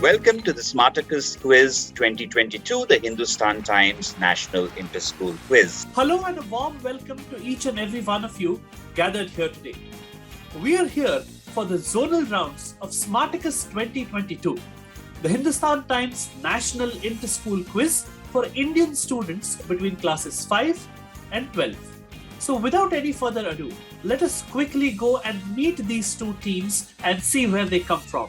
Welcome to the Smartacus Quiz 2022, the Hindustan Times National Interschool Quiz. Hello and a warm welcome to each and every one of you gathered here today. We are here for the zonal rounds of Smartacus 2022, the Hindustan Times National Interschool Quiz for Indian students between classes 5 and 12. So without any further ado, let us quickly go and meet these two teams and see where they come from.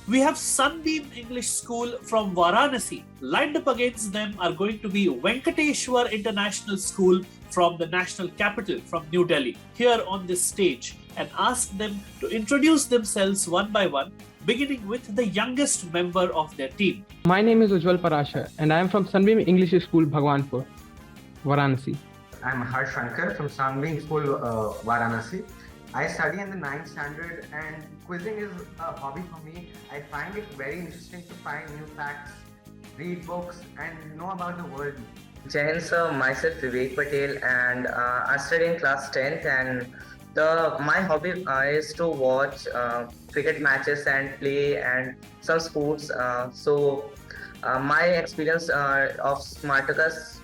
We have Sunbeam English School from Varanasi. Lined up against them are going to be Venkateshwar International School from the national capital, from New Delhi, here on this stage, and ask them to introduce themselves one by one, beginning with the youngest member of their team. My name is Ujjwal Parashar and I am from Sunbeam English School, Bhagwanpur, Varanasi. I'm Harsh Shankar from Sunbeam School, Varanasi. I study in the 9th standard and quizzing is a hobby for me. I find it very interesting to find new facts, read books and know about the world. Jai Hind sir, myself Vivek Patel and I study in class 10th and my hobby is to watch cricket matches and play and some sports. My experience of Smartacus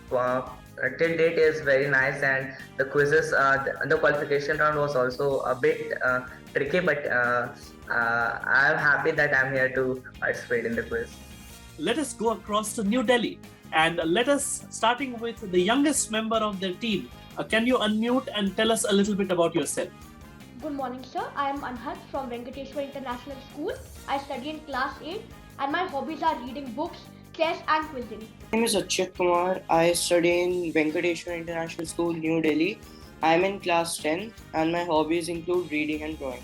till date is very nice and the quizzes, the qualification round was also a bit tricky, but I'm happy that I'm here to participate in the quiz. Let us go across to New Delhi and let us, starting with the youngest member of their team, can you unmute and tell us a little bit about yourself? Good morning, sir. I am Anhad from Venkateshwar International School. I study in class 8 and my hobbies are reading books, chess and quizzing. My name is Achyut Kumar. I study in Venkateshwar International School, New Delhi. I am in class 10 and my hobbies include reading and drawing.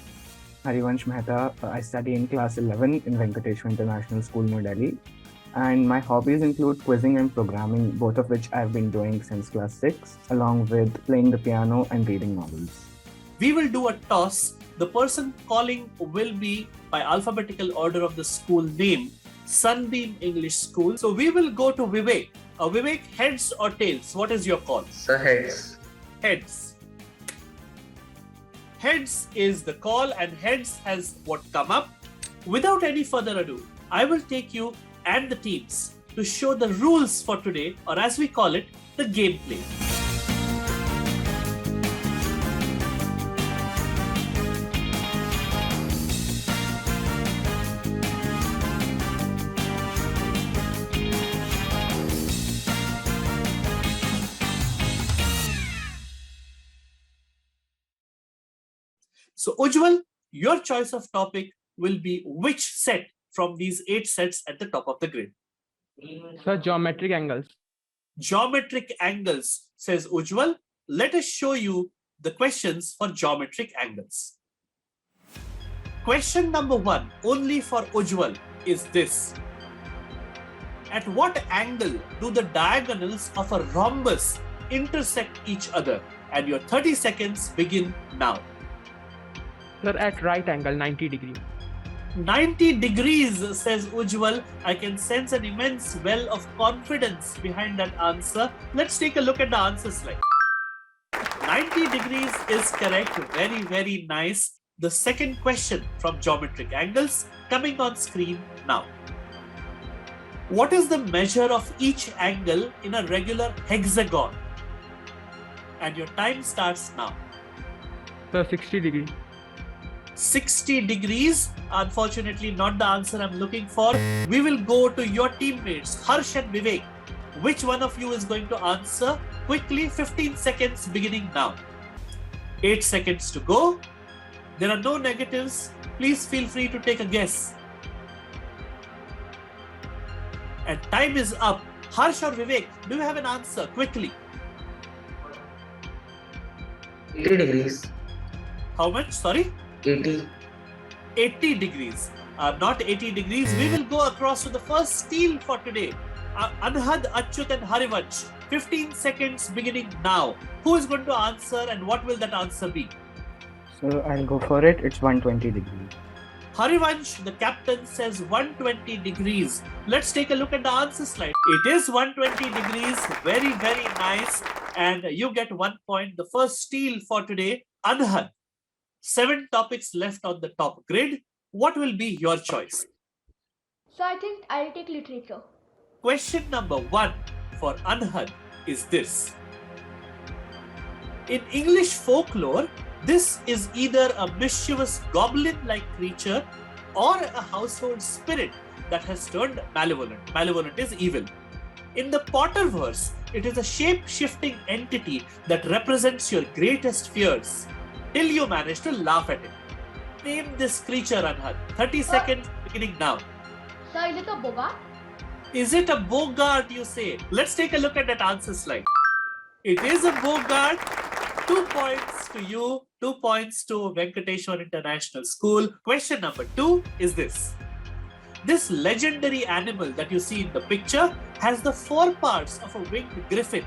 Harivansh Mehta. I study in class 11 in Venkateshwar International School, New Delhi. And my hobbies include quizzing and programming, both of which I've been doing since class 6, along with playing the piano and reading novels. We will do a toss. The person calling will be by alphabetical order of the school name, Sunbeam English School. So we will go to Vivek. Vivek, heads or tails? What is your call? So heads. Heads. Heads is the call and heads has what come up. Without any further ado, I will take you and the teams to show the rules for today, or as we call it, the gameplay. So Ujjwal, your choice of topic will be which set from these 8 sets at the top of the grid? Sir, geometric angles. Geometric angles, says Ujjwal. Let us show you the questions for geometric angles. Question number 1, only for Ujjwal, is this. At what angle do the diagonals of a rhombus intersect each other? And your 30 seconds begin now. Sir, at right angle, 90 degrees. 90 degrees, says Ujjwal. I can sense an immense well of confidence behind that answer. Let's take a look at the answer slide. 90 degrees is correct. Very, very nice. The second question from geometric angles coming on screen now. What is the measure of each angle in a regular hexagon? And your time starts now. Sir, 60 degrees. 60 degrees, unfortunately not the answer I'm looking for. We will go to your teammates, Harsh and Vivek. Which one of you is going to answer? Quickly, 15 seconds beginning now. 8 seconds to go. There are no negatives. Please feel free to take a guess. And time is up. Harsh or Vivek, do you have an answer? Quickly. 80 degrees. How much? Sorry? 80. 80 degrees. Not 80 degrees. We will go across to the first steal for today. Anhad, Achyut and Harivansh. 15 seconds beginning now. Who is going to answer and what will that answer be? So I'll go for it. It's 120 degrees. Harivansh, the captain, says 120 degrees. Let's take a look at the answer slide. It is 120 degrees. Very, very nice. And you get 1 point. The first steal for today. Anhad. 7 topics left on the top grid. What will be your choice? So I think I'll take literature. Question number 1 for Anhad is this. In English folklore, this is either a mischievous goblin-like creature or a household spirit that has turned malevolent. Malevolent is evil. In the Potterverse, it is a shape-shifting entity that represents your greatest fears till you manage to laugh at it. Name this creature, Anhad. 30 seconds beginning now. Sir, is it a bogart? Is it a bogart, you say? Let's take a look at that answer slide. It is a bogart. 2 points to you, 2 points to Venkateshwar International School. Question number 2 is this. This legendary animal that you see in the picture has the foreparts of a winged griffin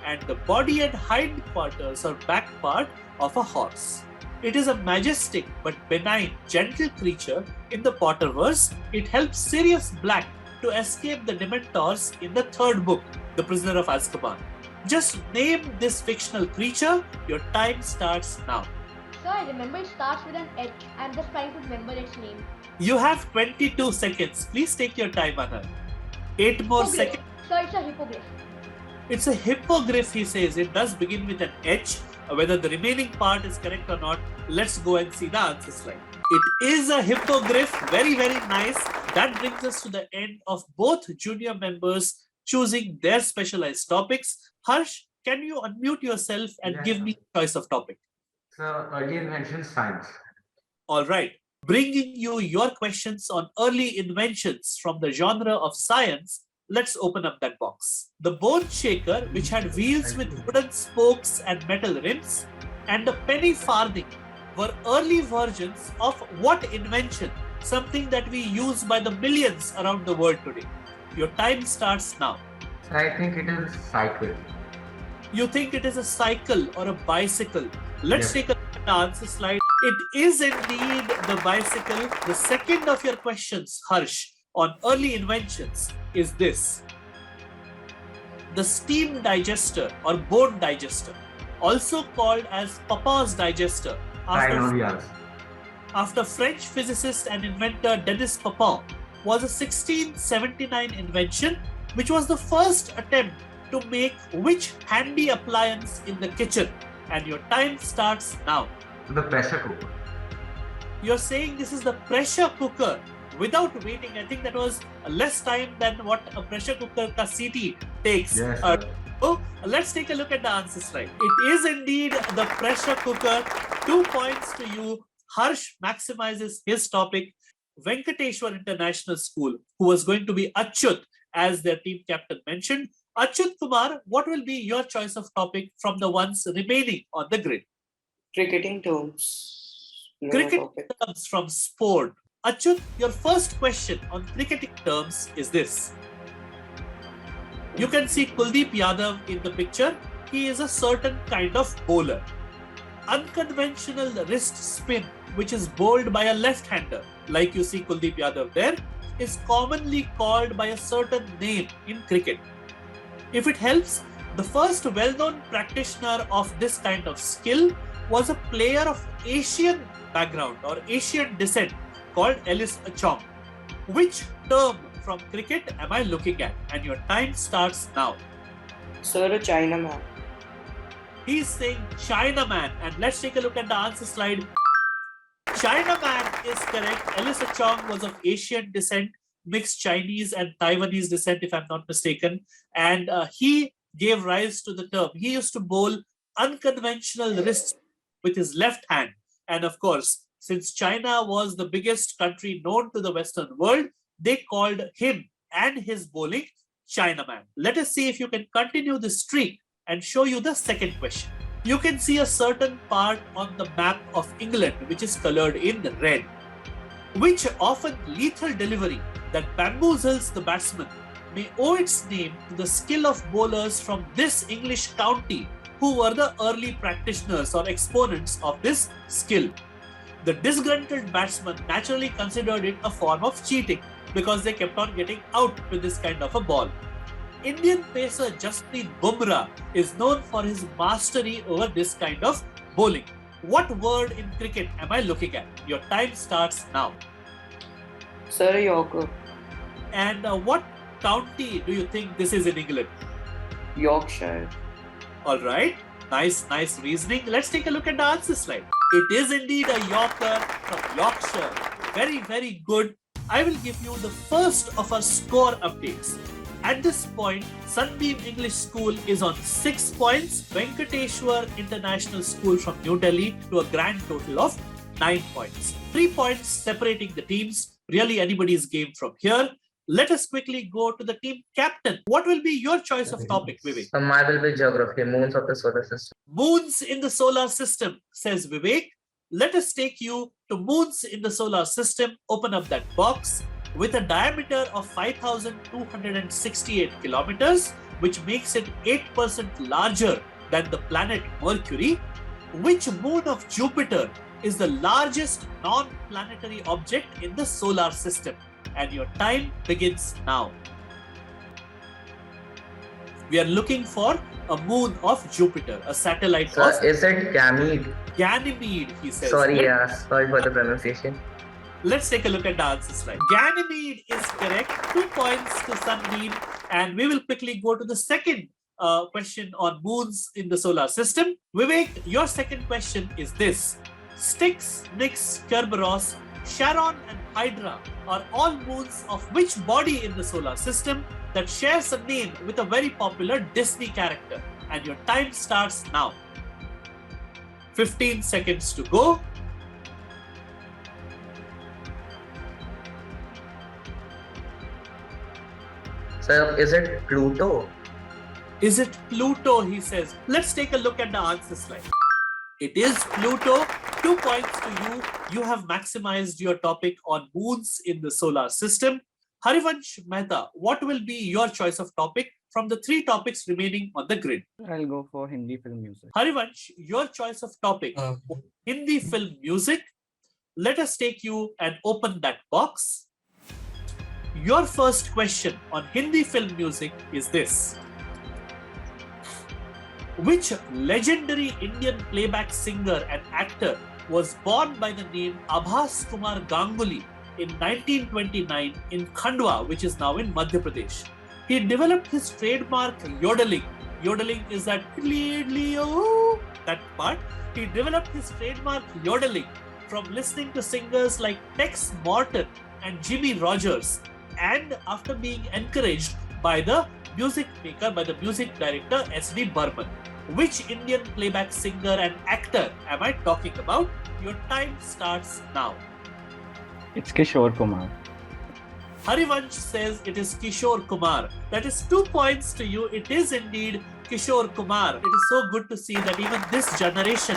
and the body and hindquarters or back part of a horse. It is a majestic but benign, gentle creature in the Potterverse. It helps Sirius Black to escape the Dementors in the 3rd book, The Prisoner of Azkaban. Just name this fictional creature. Your time starts now. Sir, I remember it starts with an H. I'm just trying to remember its name. You have 22 seconds. Please take your time, Anand. 8 more Hippogriff. seconds. Sir, it's a hippogriff. It's a hippogriff, he says. It does begin with an H. Whether the remaining part is correct or not, let's go and see the answer slide. It is a hippogriff. Very, very nice. That brings us to the end of both junior members choosing their specialized topics. Harsh, can you unmute yourself and give me a choice of topic? So early invention science. All right. Bringing you your questions on early inventions from the genre of science, let's open up that box. The bone shaker, which had wheels with wooden spokes and metal rims, and the penny farthing were early versions of what invention? Something that we use by the millions around the world today. Your time starts now. So I think it is cycle. You think it is a cycle or a bicycle? Let's Yes. take a look at the answer slide. It is indeed the bicycle. The second of your questions, Harsh, on early inventions is this. The steam digester or bone digester, also called as Papa's digester, after French physicist and inventor Denis Papin, was a 1679 invention which was the first attempt to make which handy appliance in the kitchen? And your time starts now. The pressure cooker. You're saying this is the pressure cooker without waiting. I think that was less time than what a pressure cooker cassette takes. Yes, sir. Let's take a look at the answer slide. It is indeed the pressure cooker. 2 points to you. Harsh maximizes his topic. Venkateshwar International School, who was going to be Achyut as their team captain mentioned. Achyut Kumar, what will be your choice of topic from the ones remaining on the grid? Cricketing terms. No Cricket topic. terms from sport. Achyut, your first question on cricketing terms is this. You can see Kuldeep Yadav in the picture. He is a certain kind of bowler. Unconventional wrist spin, which is bowled by a left-hander, like you see Kuldeep Yadav there, is commonly called by a certain name in cricket. If it helps, the first well-known practitioner of this kind of skill was a player of Asian background or Asian descent called Ellis Achong. Which term from cricket am I looking at? And your time starts now. Sir, a Chinaman. He's saying Chinaman, and let's take a look at the answer slide. Chinaman is correct. Ellis Achong was of Asian descent, mixed Chinese and Taiwanese descent, if I'm not mistaken, and he gave rise to the term. He used to bowl unconventional wrists with his left hand, and of course, since China was the biggest country known to the Western world, they called him and his bowling Chinaman. Let us see if you can continue the streak and show you the second question. You can see a certain part on the map of England which is colored in red. Which often lethal delivery that bamboozles the batsman may owe its name to the skill of bowlers from this English county who were the early practitioners or exponents of this skill. The disgruntled batsmen naturally considered it a form of cheating because they kept on getting out with this kind of a ball. Indian pacer Jasprit Bumrah is known for his mastery over this kind of bowling. What word in cricket am I looking at? Your time starts now. Sir, a Yorker. And what county do you think this is in England? Yorkshire. All right. Nice reasoning. Let's take a look at the answer slide. It is indeed a Yorker from Yorkshire. Very good. I will give you the first of our score updates. At this point, Sunbeam English School is on 6 points, Venkateshwar International School from New Delhi to a grand total of 9 points. 3 points separating the teams. Really anybody's game from here. Let us quickly go to the team captain. What will be your choice of topic, Vivek? Mine will be geography, moons of the solar system. Moons in the solar system, says Vivek. Let us take you to moons in the solar system. Open up that box. With a diameter of 5,268 kilometers, which makes it 8% larger than the planet Mercury, which moon of Jupiter is the largest non-planetary object in the solar system? And your time begins now. We are looking for a moon of Jupiter, a satellite So of is it Ganymede? Ganymede, he says. Sorry for the pronunciation. Let's take a look at the answer slide. Ganymede is correct. 2 points to Sunbeam. And we will quickly go to the second question on moons in the solar system. Vivek, your second question is this. Styx, Nix, Kerberos, Charon and Hydra are all moons of which body in the solar system that shares a name with a very popular Disney character? And your time starts now. 15 seconds to go. So is it Pluto? Is it Pluto, he says. Let's take a look at the answer slide. It is Pluto. 2 points to you. You have maximized your topic on moons in the solar system. Harivansh Mehta, what will be your choice of topic from the 3 topics remaining on the grid? I'll go for Hindi film music. Harivansh, your choice of topic, Hindi film music. Let us take you and open that box. Your first question on Hindi film music is this. Which legendary Indian playback singer and actor was born by the name Abhas Kumar Ganguly in 1929 in Khandwa, which is now in Madhya Pradesh? He developed his trademark yodeling. Yodeling is that part. He developed his trademark yodeling from listening to singers like Tex Morton and Jimmy Rogers, and after being encouraged by the music maker, by the music director S.D. Burman. Which Indian playback singer and actor am I talking about? Your time starts now. It's Kishore Kumar. Harivansh says it is Kishore Kumar. That is 2 points to you. It is indeed Kishore Kumar. It is so good to see that even this generation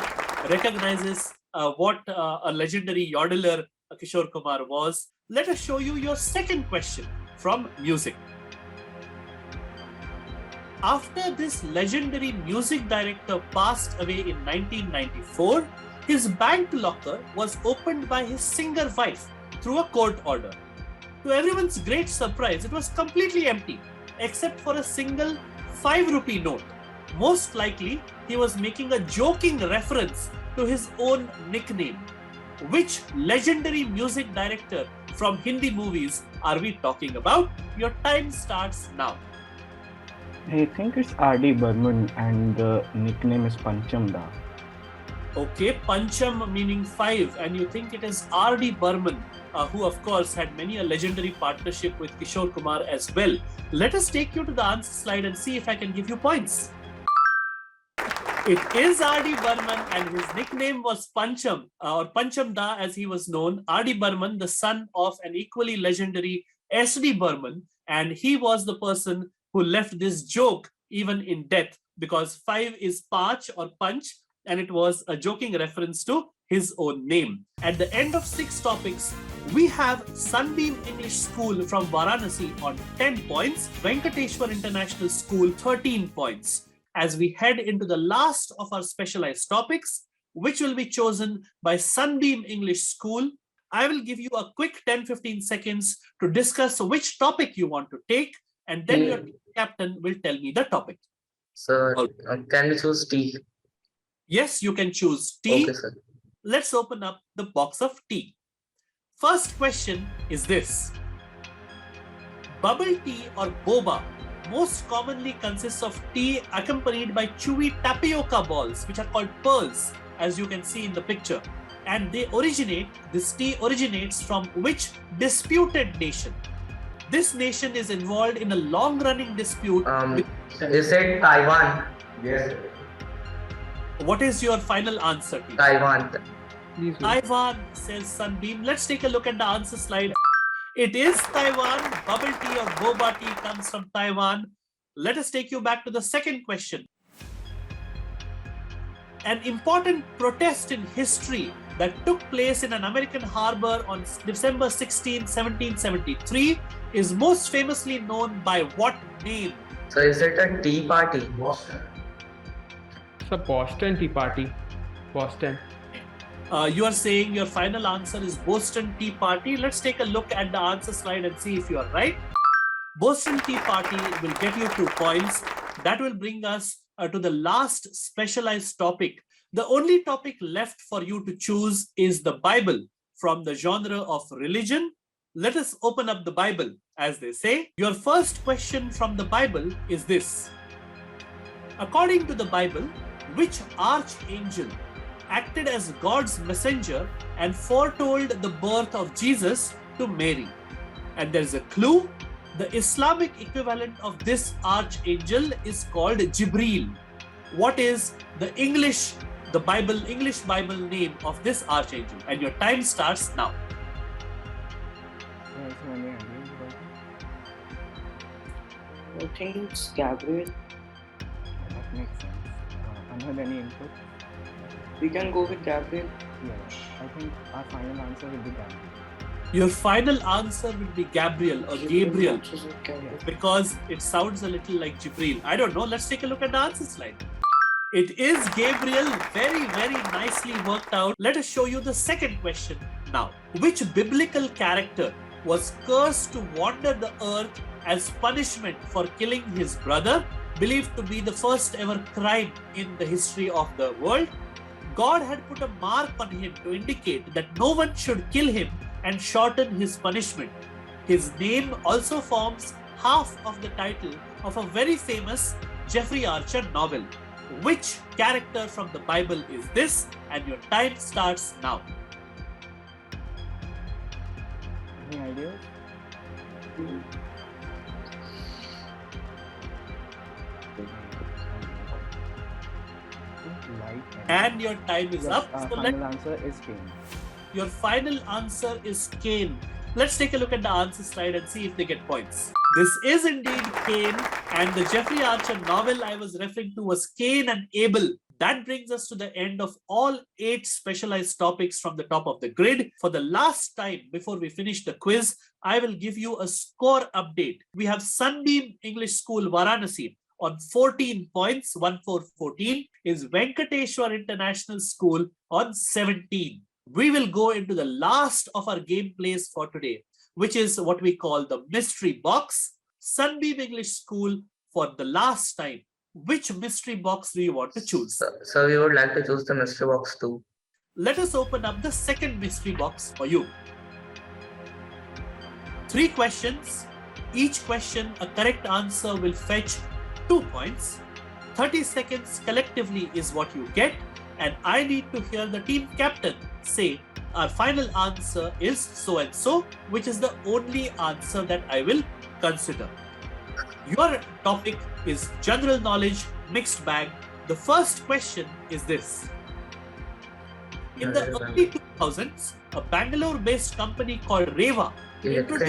recognizes what a legendary yodeler Kishore Kumar was. Let us show you your second question from music. After this legendary music director passed away in 1994, his bank locker was opened by his singer wife through a court order. To everyone's great surprise, it was completely empty, except for a single 5 rupee note. Most likely, he was making a joking reference to his own nickname. Which legendary music director from Hindi movies are we talking about? Your time starts now. I think it's R.D. Burman and the nickname is Pancham Da. Okay, Pancham meaning 5, and you think it is R.D. Burman, who of course had many a legendary partnership with Kishore Kumar as well. Let us take you to the answer slide and see if I can give you points. It is R.D. Burman, and his nickname was Pancham, or Pancham Da as he was known. R.D. Burman, the son of an equally legendary S.D. Burman, and he was the person who left this joke even in death, because 5 is Panch or Punch, and it was a joking reference to his own name. At the end of 6 topics, we have Sunbeam English School from Varanasi on 10 points, Venkateshwar International School 13 points. As we head into the last of our specialized topics, which will be chosen by Sunbeam English School, I will give you a quick 10-15 seconds to discuss which topic you want to take, and then your captain will tell me the topic. So can we choose T? Yes, you can choose T. Okay, sir. Let's open up the box of T. First question is this. Bubble tea or boba most commonly consists of tea accompanied by chewy tapioca balls, which are called pearls, as you can see in the picture. And this tea originates from which disputed nation? This nation is involved in a long-running dispute. Is it Taiwan? Yes. What is your final answer, team? Taiwan. Please. Taiwan, says Sunbeam. Let's take a look at the answer slide. It is Taiwan. Bubble tea or boba tea comes from Taiwan. Let us take you back to the second question. An important protest in history that took place in an American harbor on December 16, 1773 is most famously known by what name? So is it a tea party? Boston. It's a Boston Tea Party. Boston. You are saying your final answer is Boston Tea Party. Let's take a look at the answer slide and see if you are right. Boston Tea Party will get you 2 points. That will bring us to the last specialized topic. The only topic left for you to choose is the Bible from the genre of religion. Let us open up the Bible, as they say. Your first question from the Bible is this. According to the Bible, which archangel acted as God's messenger and foretold the birth of Jesus to Mary? And there's a clue. The Islamic equivalent of this archangel is called Jibreel. What is the English Bible name of this archangel? And your time starts now. I think it's Gabriel. That makes sense. Another any input? We can go with Gabriel. Yeah, I think our final answer will be Gabriel. Your final answer will be Gabriel or Gabriel, Matches with Gabriel. because it sounds a little like Jibreel. I don't know. Let's take a look at the answer slide. It is Gabriel. Very, very nicely worked out. Let us show you the second question now. Which biblical character was cursed to wander the earth as punishment for killing his brother, believed to be the first ever crime in the history of the world? God had put a mark on him to indicate that no one should kill him and shorten his punishment. His name also forms half of the title of a very famous Jeffrey Archer novel. Which character from the Bible is this? And your time starts now. Any ideas? And your time is up. Our So final answer is Cain. your final answer is Cain. Let's take a look at the answer slide and see if they get points. This is indeed Cain, and the Jeffrey Archer novel I was referring to was Cain and Abel. That brings us to the end of all 8 specialized topics from the top of the grid. For the last time, before we finish the quiz, I will give you a score update. We have Sunbeam English School Varanasi on 14 points, 1414, is Venkateshwar International School on 17. We will go into the last of our gameplays for today, which is what we call the mystery box. Sunbeam English School, for the last time, which mystery box do you want to choose? So we would like to choose the mystery box too. Let us open up the second mystery box for you. 3 questions. Each question, a correct answer will fetch 2 points. 30 seconds collectively is what you get. And I need to hear the team captain say, our final answer is so and so, which is the only answer that I will consider. Your topic is general knowledge, mixed bag. The first question is this. In the early 2000s, a Bangalore-based company called Reva introduced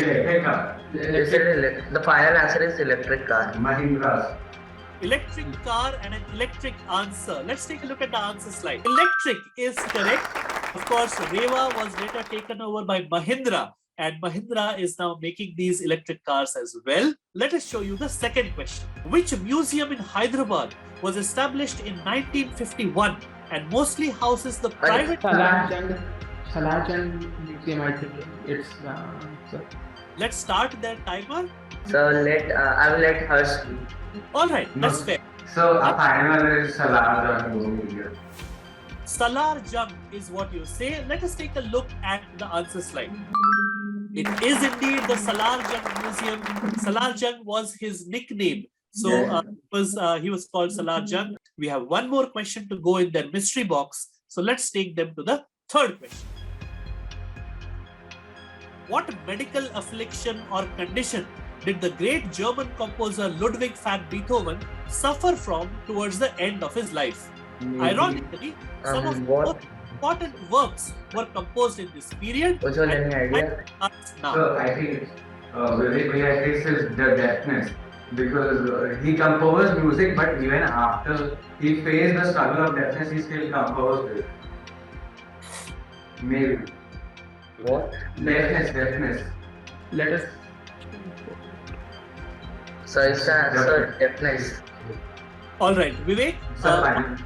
The final answer is electric car. Mahindra. electric car and an electric answer. Let's take a look at the answer slide. Electric is correct. Of course, Reva was later taken over by Mahindra, and Mahindra is now making these electric cars as well. Let us show you the second question. Which museum in Hyderabad was established in 1951 and mostly houses the private... Salachand Museum, I think it's... Let's start their timer. So I will let her speak. All right, that's fair. So a final is Salar Museum. Salar Jung is what you say. Let us take a look at the answer slide. It is indeed the Salar Jung Museum. Salar Jung was his nickname. So he was called Salar Jung. We have one more question to go in their mystery box. So let's take them to the third question. What medical affliction or condition did the great German composer Ludwig van Beethoven suffer from towards the end of his life? Ironically, some of the most important works were composed in this period. Which one, any idea? Now. So I think this is the deafness, because he composed music, but even after he faced the struggle of deafness, he still composed it. Maybe. What? Deafness. Let us. So it's the answer, deafness. All right, Vivek, The final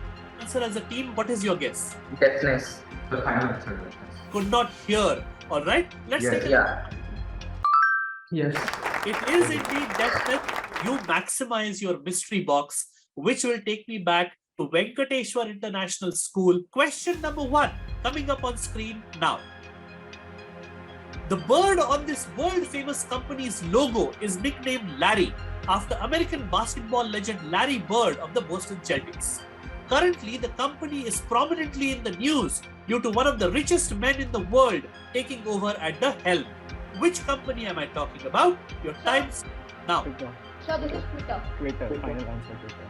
answer as a team, what is your guess? Deafness. answer. Could not hear. All right, let's Yes. take a Yeah. Yes. It is indeed definite. You maximize your mystery box, which will take me back to Venkateshwar International School. Question number 1 coming up on screen now. The bird on this world famous company's logo is nicknamed Larry after American basketball legend Larry Bird of the Boston Celtics. Currently, the company is prominently in the news due to one of the richest men in the world taking over at the helm. Which company am I talking about? Your time's now. Twitter. Sir, this is Twitter. Twitter. Final answer, Twitter.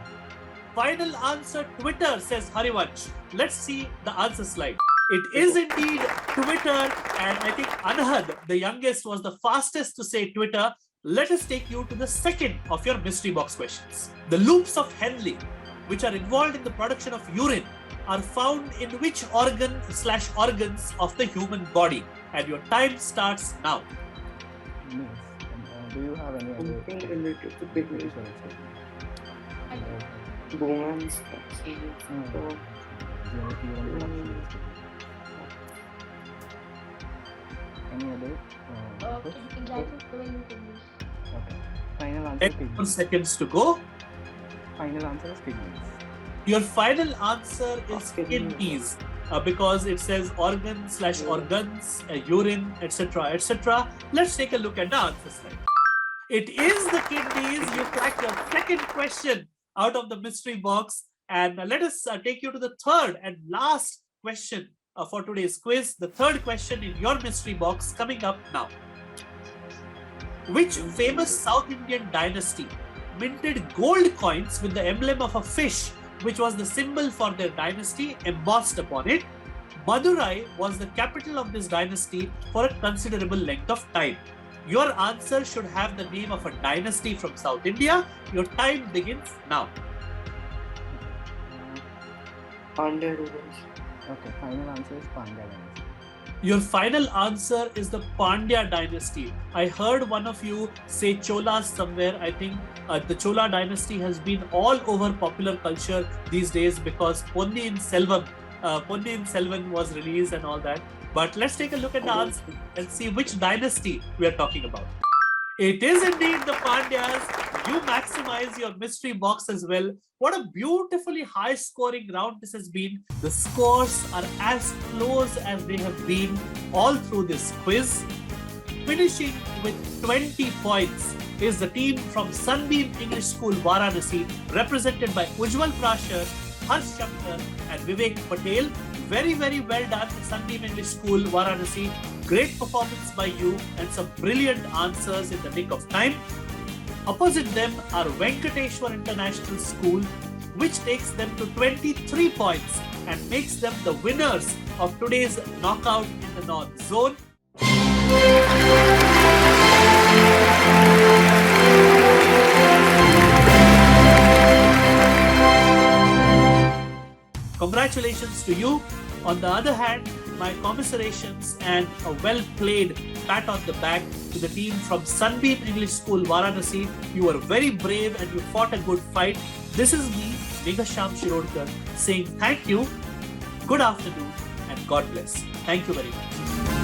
Final answer, Twitter, says Harivansh. Let's see the answer slide. It is indeed Twitter, and I think Anahad, the youngest, was the fastest to say Twitter. Let us take you to the second of your mystery box questions. The loops of Henle, which are involved in the production of urine, are found in which organ/organs of the human body? And your time starts now. Yes. Do you have any other Something related to kidneys. Bones. Any other? Exactly the way you can use. Okay. Final answer, 10 more kidneys. seconds to go. Final answer is kidneys. Your final answer is Kidneys. kidneys, because it says organ/organs, urine, etc., etc. Let's take a look at the answer slide. It is the kidneys. You cracked your second question out of the mystery box. And let us take you to the third and last question for today's quiz. The third question in your mystery box coming up now. Which famous South Indian dynasty minted gold coins with the emblem of a fish, which was the symbol for their dynasty, embossed upon it? Madurai was the capital of this dynasty for a considerable length of time. Your answer should have the name of a dynasty from South India. Your time begins now. Pandya rulers. Okay. Final answer is Pandya dynasty. Your final answer is the Pandya dynasty. I heard one of you say Cholas somewhere. I think the Chola dynasty has been all over popular culture these days because Ponniyin Selvan was released and all that. But let's take a look at the answer and see which dynasty we are talking about. It is indeed the Pandyas. You maximize your mystery box as well. What a beautifully high scoring round this has been. The scores are as close as they have been all through this quiz. Finishing with 20 points is the team from Sunbeam English School, Varanasi, represented by Ujjwal Prashar, Harsh Shankar and Vivek Patel. Very, very well done, Sunbeam English School, Varanasi. Great performance by you and some brilliant answers in the nick of time. Opposite them are Venkateshwar International School, which takes them to 23 points and makes them the winners of today's knockout in the North Zone. Congratulations to you. On the other hand, my commiserations and a well-played pat on the back to the team from Sunbeam English School, Varanasi. You were very brave and you fought a good fight. This is me, Meghasham Shirodkar, saying thank you, good afternoon, and God bless. Thank you very much.